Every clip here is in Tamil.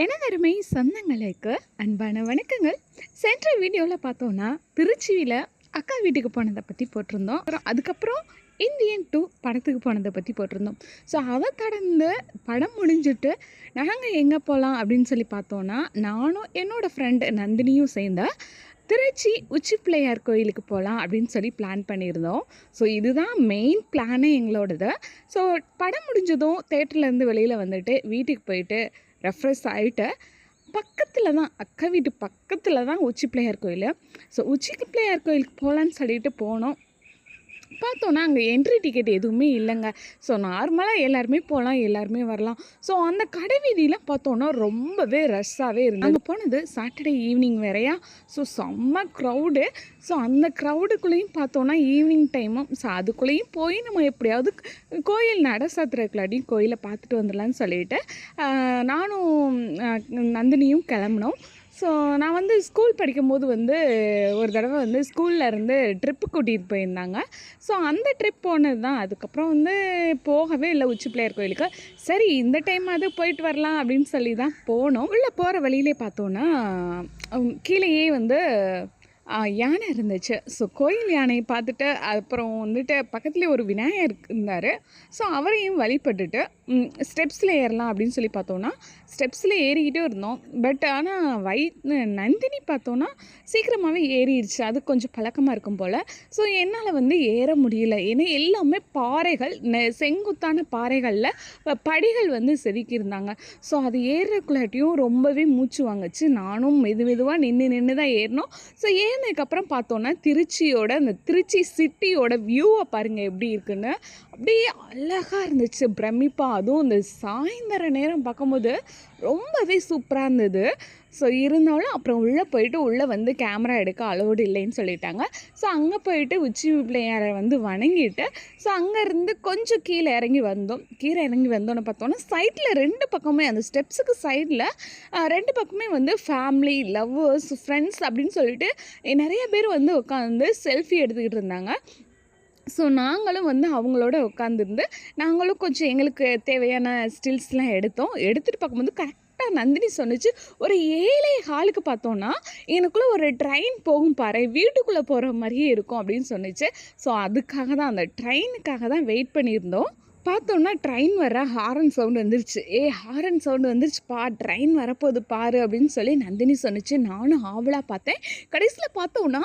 எனதருமை சொந்தங்களுக்கு அன்பான வணக்கங்கள். சென்ற வீடியோவில் பார்த்தோன்னா திருச்சியில் அக்கா வீட்டுக்கு போனதை பற்றி போட்டிருந்தோம். அதுக்கப்புறம் இந்தியன் 2 படத்துக்கு போனதை பற்றி போட்டிருந்தோம். ஸோ அதை கடந்து படம் முடிஞ்சிட்டு நாங்கள் எங்கே போகலாம் அப்படின்னு சொல்லி பார்த்தோன்னா, நானும் என்னோடய ஃப்ரெண்டு நந்தினியும் சேர்ந்த திருச்சி உச்சி பிள்ளையார் கோயிலுக்கு போகலாம் அப்படின்னு சொல்லி பிளான் பண்ணியிருந்தோம். ஸோ இதுதான் மெயின் பிளானே எங்களோடது. ஸோ படம் முடிஞ்சதும் தேட்டர்லேருந்து வெளியில் வந்துட்டு வீட்டுக்கு போயிட்டு ரெஃப்ரெஷ் ஆகிட்டு பக்கத்தில் தான் அக்கா வீட்டு பக்கத்தில் தான் உச்சி பிள்ளையார் கோயில். ஸோ உச்சி பிள்ளையார் கோயிலுக்கு போகலான்னு சொல்லிட்டு போனோம். பார்த்தோன்னா அங்கே என்ட்ரி டிக்கெட் எதுவுமே இல்லைங்க. ஸோ நார்மலாக எல்லாருமே போகலாம், எல்லாருமே வரலாம். ஸோ அந்த கடை வீதியெலாம் பார்த்தோன்னா ரொம்பவே ரஷ்ஷாகவே இருந்தது. அங்கே போனது சாட்டர்டே ஈவினிங் வேறையா. ஸோ செம்ம க்ரௌடு. ஸோ அந்த க்ரௌடுக்குள்ளேயும் பார்த்தோன்னா ஈவினிங் டைமும். ஸோ அதுக்குள்ளேயும் போய் நம்ம எப்படியாவது கோயில் நட சாத்திரக்குள்ளாடியும் கோயிலை பார்த்துட்டு வந்துடலான்னு சொல்லிட்டு நானும் நந்தினியும் கிளம்புனோம். ஸோ நான் வந்து ஸ்கூல் படிக்கும்போது ஒரு தடவை ஸ்கூலில் இருந்து ட்ரிப்பு கூட்டிகிட்டு போயிருந்தாங்க. ஸோ அந்த ட்ரிப் போனது தான். அதுக்கப்புறம் போகவே இல்லை உச்சி பிள்ளையார் கோயிலுக்கு. சரி இந்த டைம் அது போயிட்டு வரலாம் அப்படின்னு சொல்லி தான் போனோம். உள்ளே போகிற வழியிலே பார்த்தோன்னா கீழேயே யானை இருந்துச்சு. ஸோ கோயில் யானையை பார்த்துட்டு அப்புறம் பக்கத்துலேயே ஒரு விநாயகர் இருந்தார். ஸோ அவரையும் வழிபட்டுட்டு ஸ்டெப்ஸில் ஏறலாம் அப்படின்னு சொல்லி பார்த்தோன்னா ஸ்டெப்ஸில் ஏறிக்கிட்டே இருந்தோம். பட் ஆனால் நந்தினி பார்த்தோன்னா சீக்கிரமாகவே ஏறிடுச்சு. அது கொஞ்சம் பழக்கமாக இருக்கும் போல். ஸோ என்னால் ஏற முடியல. ஏன்னா எல்லாமே பாறைகள், செங்குத்தான பாறைகளில் படிகள் செதுக்கியிருந்தாங்க. ஸோ அது ஏறுறக்குள்ளாட்டியும் ரொம்பவே மூச்சு வாங்குச்சு. நானும் மெதுவாக நின்று தான் ஏறினோம். ஸோ ஏறினதுக்கப்புறம் பார்த்தோன்னா அந்த திருச்சி சிட்டியோட வியூவை பாருங்கள் எப்படி இருக்குன்னு. அப்படியே அழகாக இருந்துச்சு, பிரமிப்பாக. அதுவும் இந்த சாயந்தர நேரம் பார்க்கும்போது ரொம்பவே சூப்பராக இருந்தது. ஸோ இருந்தாலும் அப்புறம் உள்ளே கேமரா எடுக்க அலோடு இல்லைன்னு சொல்லிட்டாங்க. ஸோ அங்கே போயிட்டு உச்சி பிள்ளையாரை வணங்கிட்டு ஸோ அங்கேருந்து கொஞ்சம் கீழே இறங்கி வந்தோன்னு பார்த்தோன்னா சைடில் 2 பக்கமே அந்த ஸ்டெப்ஸுக்கு சைடில் 2 பக்கமே ஃபேமிலி, லவ்வர்ஸ், ஃப்ரெண்ட்ஸ் அப்படின்னு சொல்லிட்டு நிறைய பேர் உட்காந்து செல்ஃபி எடுத்துக்கிட்டு இருந்தாங்க. ஸோ நாங்களும் அவங்களோட உட்காந்துருந்து நாங்களும் கொஞ்சம் எங்களுக்கு தேவையான ஸ்டில்ஸ்லாம் எடுத்துகிட்டு பார்க்கும்போது கரெக்டாக நந்தினி சொன்னிச்சு, ஒரு 7:15 பார்த்தோன்னா எனக்குள்ளே ஒரு ட்ரெயின் போகும் பாரு, வீட்டுக்குள்ளே போகிற மாதிரியே இருக்கும் அப்படின்னு சொன்னிச்சு. ஸோ அதுக்காக தான், அந்த ட்ரெயினுக்காக தான் வெயிட் பண்ணியிருந்தோம். பார்த்தோன்னா ட்ரெயின் வர ஹாரன் சவுண்டு வந்துருச்சு. ஹாரன் சவுண்டு வந்துருச்சுப்பா, ட்ரெயின் வரப்போகுது பாரு அப்படின்னு சொல்லி நந்தினி சொன்னிச்சு. நானும் ஆவலாக பார்த்தேன். கடைசியில் பார்த்தோன்னா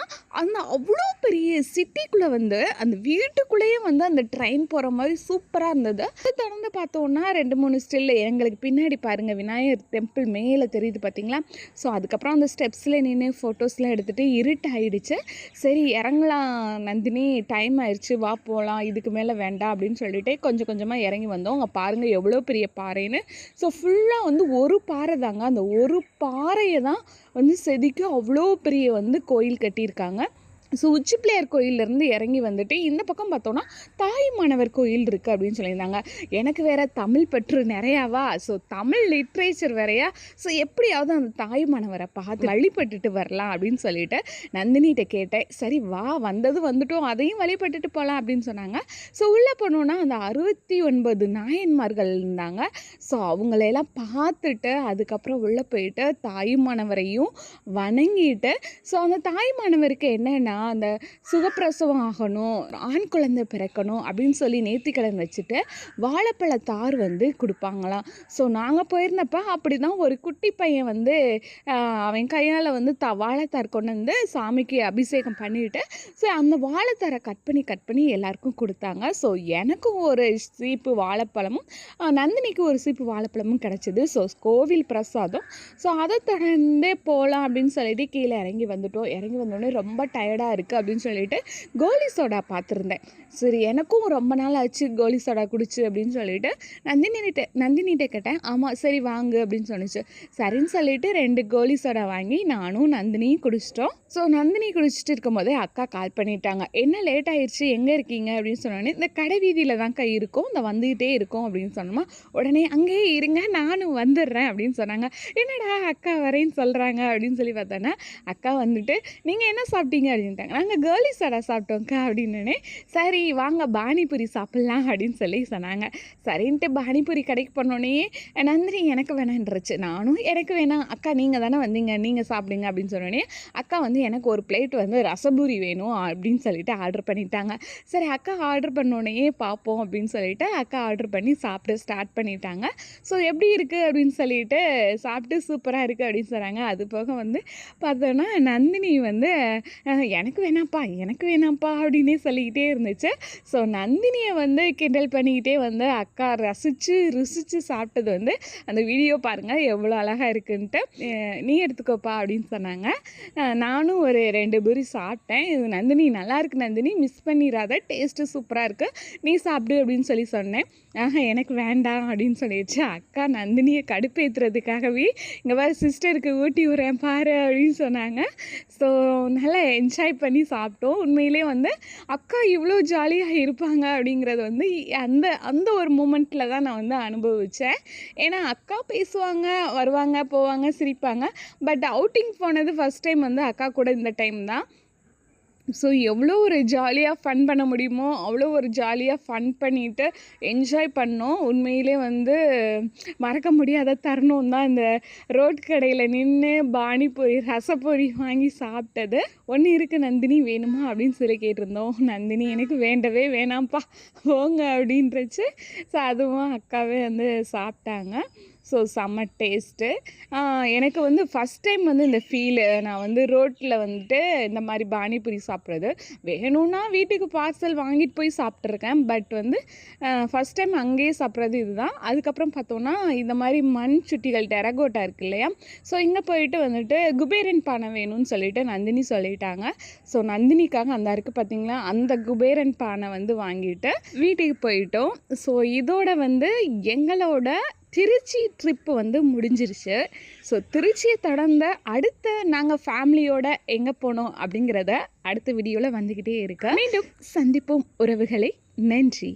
அவ்வளோ பெரிய சிட்டிக்குள்ளே அந்த வீட்டுக்குள்ளேயே அந்த ட்ரெயின் போகிற மாதிரி சூப்பராக இருந்தது. அது தொடர்ந்து பார்த்தோன்னா 2-3 ஸ்டில் எங்களுக்கு பின்னாடி பாருங்கள் விநாயகர் டெம்பிள் மேலே தெரியுது பார்த்தீங்களா. ஸோ அதுக்கப்புறம் அந்த ஸ்டெப்ஸில் நின்று ஃபோட்டோஸ்லாம் எடுத்துகிட்டு இருட்டாயிடுச்சு. சரி இறங்கலாம் நந்தினி, டைம் ஆயிடுச்சு, வா போகலாம், இதுக்கு மேலே வேண்டாம் அப்படின்னு சொல்லிட்டு கொஞ்சமாக இறங்கி வந்தோம். அங்கே பாருங்கள் எவ்வளோ பெரிய பாறைன்னு. ஸோ ஃபுல்லாக ஒரு பாறை தாங்க. அந்த ஒரு பாறையை தான் செதுக்கி அவ்வளோ பெரிய கோயில் கட்டியிருக்காங்க. ஸோ உச்சி பிள்ளையார் கோயிலேருந்து இறங்கி இந்த பக்கம் பார்த்தோன்னா தாயுமானவர் கோயில் இருக்குது அப்படின்னு சொல்லியிருந்தாங்க. எனக்கு வேறு தமிழ் பற்று நிறையாவா. ஸோ தமிழ் லிட்ரேச்சர் வேறையா. ஸோ எப்படியாவது அந்த தாயுமானவரை பார்த்து வழிபட்டுட்டு வரலாம் அப்படின்னு சொல்லிட்டு நந்தினிகிட்ட கேட்டேன். சரி வா, வந்துட்டோம், அதையும் வழிபட்டுட்டு போகலாம் அப்படின்னு சொன்னாங்க. ஸோ உள்ளே போனோன்னா அந்த 69 நாயன்மார்கள் இருந்தாங்க. ஸோ அவங்களையெல்லாம் பார்த்துட்டு அதுக்கப்புறம் உள்ளே போயிட்டு தாயுமானவரையும் வணங்கிட்டு, ஸோ அந்த தாயுமானவருக்கு என்னென்னா அந்த சுகப்பிரசவம் ஆகணும், ஆண் குழந்தை பிறக்கணும் அப்படின்னு சொல்லி நேர்த்திக்கடன் வச்சுட்டு வாழைப்பழத்தார் கொடுப்பாங்களாம். ஸோ நாங்கள் போயிருந்தப்ப அப்படி தான் ஒரு குட்டி பையன் அவன் கையால் வாழைத்தார் கொண்டு சாமிக்கு அபிஷேகம் பண்ணிவிட்டு ஸோ அந்த வாழைத்தாரை கட் பண்ணி எல்லாருக்கும் கொடுத்தாங்க. ஸோ எனக்கும் ஒரு சீப்பு வாழைப்பழமும் நந்தினிக்கு ஒரு சீப்பு வாழைப்பழமும் கிடச்சிது. ஸோ கோவில் பிரசாதம். ஸோ அதை தொடர்ந்தே போகலாம் அப்படின்னு சொல்லிட்டு கீழே இறங்கி வந்தோடனே ரொம்ப டயர்டாக இருக்குது அப்படின்னு சொல்லிட்டு கோலி சோடா பார்த்துருந்தேன். சரி எனக்கும் ரொம்ப நாள் ஆச்சு கோலி சோடா குடிச்சு அப்படின்னு சொல்லிட்டு நந்தினிகிட்ட கேட்டேன். ஆமாம் சரி வாங்கு அப்படின்னு சொன்னிச்சு. சரின்னு சொல்லிட்டு 2 கோலி சோடா வாங்கி நானும் நந்தினியும் குடிச்சிட்டோம். ஸோ நந்தினி குடிச்சிட்டு இருக்கும் போதே அக்கா கால் பண்ணிட்டாங்க. என்ன லேட் ஆயிடுச்சு, எங்கே இருக்கீங்க அப்படின்னு சொன்னோன்னே இந்த கடை வீதியில் தான்க்கா இருக்கும், இந்த வந்துகிட்டே இருக்கும் அப்படின்னு சொன்னோமா. உடனே அங்கேயே இருங்க நானும் வந்துடுறேன் அப்படின்னு சொன்னாங்க. என்னடா அக்கா வரேன்னு சொல்கிறாங்க அப்படின்னு சொல்லி பார்த்தோன்னா அக்கா நீங்கள் என்ன சாப்பிட்டீங்க அப்படின்னு பண்ணிட்டாங்க. நாங்கள் கேர்லி சோடா சாப்பிட்டோங்க்கா அப்படின்னே, சரி வாங்க பானிபூரி சாப்பிட்லாம் அப்படின்னு சொல்லி சொன்னாங்க. சரின்ட்டு பானிபூரி கடைக்கு போனோடனே நந்தினி எனக்கு வேணான்ருச்சு. நானும் எனக்கு வேணாம், அக்கா நீங்கள் தானே வந்தீங்க, நீங்கள் சாப்பிடுங்க அப்படின்னு சொன்னோடனே, அக்கா வந்து எனக்கு ஒரு பிளேட் வந்து ரசபூரி வேணும் அப்படின்னு சொல்லிட்டு ஆர்டர் பண்ணிட்டாங்க. சரி அக்கா ஆர்டர் பண்ணோடனே பார்ப்போம் அப்படின்னு சொல்லிட்டு அக்கா ஆர்டர் பண்ணி சாப்பிட ஸ்டார்ட் பண்ணிட்டாங்க. ஸோ எப்படி இருக்குது அப்படின்னு சொல்லிட்டு சாப்பிட்டு சூப்பராக இருக்குது அப்படின்னு சொன்னாங்க. அது போக வந்து பார்த்தோன்னா நந்தினி வந்து எனக்கு வேணாம்ப்பா எனக்கு வேணாம்ப்பா அப்படின்னே சொல்லிக்கிட்டே இருந்துச்சு. ஸோ நந்தினியை வந்து கிண்டல் பண்ணிக்கிட்டே வந்து அக்கா ருசித்து சாப்பிட்டது வந்து அந்த வீடியோ பாருங்கள் எவ்வளோ அழகாக இருக்குன்ட்டு. நீ எடுத்துக்கோப்பா அப்படின்னு சொன்னாங்க. நானும் ஒரு 2 பூரி சாப்பிட்டேன். இது நந்தினி நல்லாயிருக்கு நந்தினி, மிஸ் பண்ணிடாத, டேஸ்ட்டு சூப்பராக இருக்குது, நீ சாப்பிடு அப்படின்னு சொல்லி சொன்னேன். எனக்கு வேண்டாம் அப்படின்னு சொல்லிடுச்சு. அக்கா நந்தினியை கடுப்பேற்றுறதுக்காகவே இங்கே பாரு சிஸ்டருக்கு ஊட்டி விட்றேன் பாரு அப்படின்னு சொன்னாங்க. ஸோ நல்லா என்ஜாய் பண்ணி சாப்பிட்டோம். உண்மையிலே வந்து அக்கா இவ்வளோ ஜாலியாக இருப்பாங்க அப்படிங்கிறது வந்து அந்த அந்த ஒரு மூமெண்ட்டில் தான் நான் வந்து அனுபவித்தேன். ஏன்னா அக்கா பேசுவாங்க, வருவாங்க, போவாங்க, சிரிப்பாங்க. பட் அவுட்டிங் போனது ஃபஸ்ட் டைம் வந்து அக்கா கூட இந்த டைம் தான். ஸோ எவ்வளோ ஒரு ஜாலியாக ஃபன் பண்ண முடியுமோ அவ்வளோ ஒரு ஜாலியாக ஃபன் பண்ணிவிட்டு என்ஜாய் பண்ணோம். உண்மையிலே வந்து மறக்க முடியாத தருணம் தான் இந்த ரோட் கடையில் நின்று பானிபூரி ரசப்பொரி வாங்கி சாப்பிட்டது. ஒன்று இருக்குது நந்தினி வேணுமா அப்படின்னு சொல்லி கேட்டிருந்தோம். நந்தினி எனக்கு வேண்டவே வேணாம்ப்பா போங்க அப்படின்றச்சு. ஸோ அதுவும் அக்காவே வந்து சாப்பிட்டாங்க. ஸோ செம்ம டேஸ்ட்டு. எனக்கு வந்து ஃபஸ்ட் டைம் வந்து இந்த ஃபீலு நான் வந்து ரோட்டில் வந்துட்டு இந்த மாதிரி பானிபூரி சாப்பிட்றது. வேணும்னா வீட்டுக்கு பார்சல் வாங்கிட்டு போய் சாப்பிட்ருக்கேன். பட் வந்து ஃபஸ்ட் டைம் அங்கேயே சாப்பிட்றது இதுதான். அதுக்கப்புறம் பார்த்தோன்னா இந்த மாதிரி மண் சுட்டிகள் டெரகோட்டா இருக்குது இல்லையா, ஸோ இங்கே போயிட்டு வந்துட்டு குபேரன் பானை வேணும்னு சொல்லிட்டு நந்தினி சொல்லிட்டாங்க. ஸோ நந்தினிக்காக அந்த இருக்குது பார்த்தீங்களா, அந்த குபேரன் பானை வந்து வாங்கிட்டு வீட்டுக்கு போயிட்டோம். ஸோ இதோட வந்து எங்களோட திருச்சி ட்ரிப்பு வந்து முடிஞ்சிருச்சு. ஸோ திருச்சியை தொடர்ந்த அடுத்த நாங்கள் ஃபேமிலியோட எங்கே போனோம் அப்படிங்கிறத அடுத்த வீடியோவில் வந்துக்கிட்டே இருக்கு. மீண்டும் சந்திப்போம் உறவுகளை. நன்றி.